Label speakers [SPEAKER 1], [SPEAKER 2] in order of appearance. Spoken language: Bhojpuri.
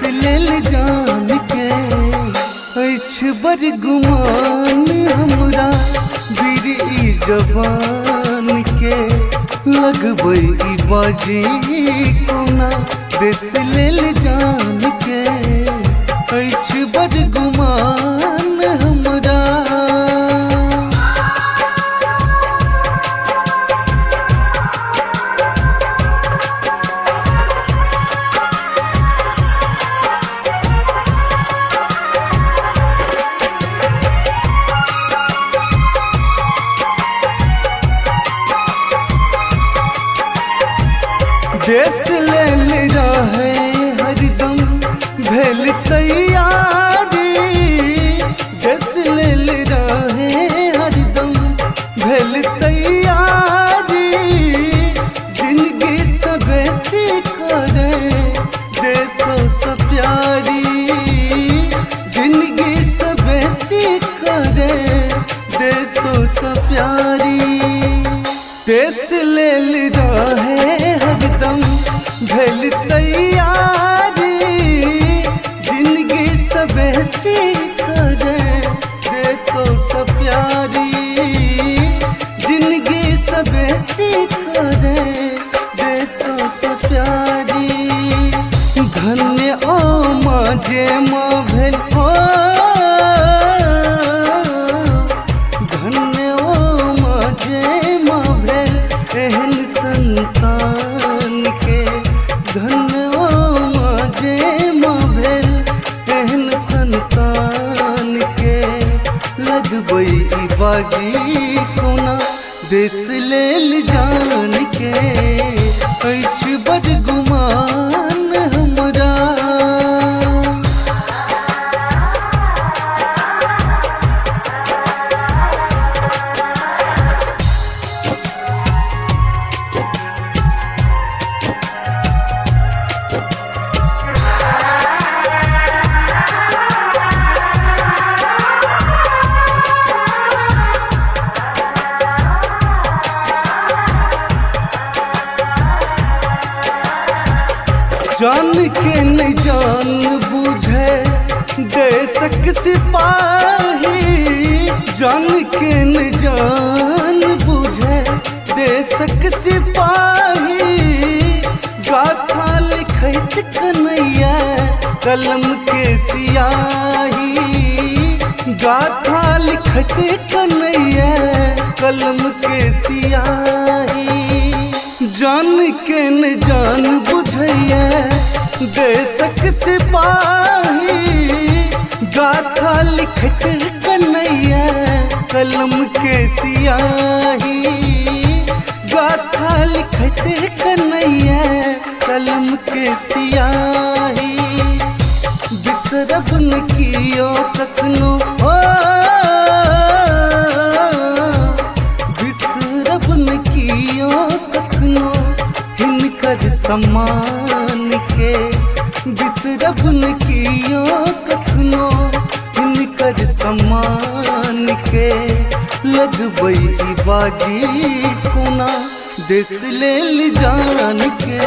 [SPEAKER 1] लेल जान के अछि बड़ गुमान हमरा बीरी ई जवान के लगबै ई बाजी कोना देश लेल जान के अछि बड़ गुमान हमरा। देश लेल रहे हरदम भेल तैयारी, देश लेल रहे हरदम भेल तैयारी, जिंदगी से बेसी करे देशों से प्यारी, जिंदगी से बेसी करे देशों से प्यारी। देश लेल रहे हरदम भेल तैयारी, जिंदगी से बेसी करे देशों से प्यारी, जिंदगी से बेसी करे देशों से प्यारी। धन्य ओ माँ जे माँ भेल हो, धन्य ओ माँ जे माँ भेल एहन संतान के, धन्य ओ माँ जे माँ भेल एहन संतान के लगबै ई बाजी कोना देश लेल जान के अछि बड़ गुमान हमरा। जान के नहीं जान बुझे देशक सिपाही, जान के नहीं जान बुझे देशक सिपाही, गाथा लिखैत कन्हैया कलम के सियाही, गाथा लिखैत कन्हैया कलम के सियाही। जान के न जान बुझैया देशक सिपाही, गाथा लिखत कन्हैया कलम के सियाही, गाथा लिखत कन्हैया कलम के सियाही। बिसरब न कियो कखनो हो, बिसरब न कियो कखनो हिनकर सम्मान के, बिसरब न कियो कखनो हिनकर सम्मान के लगबै ई बाजी कोना देश लेल जान के।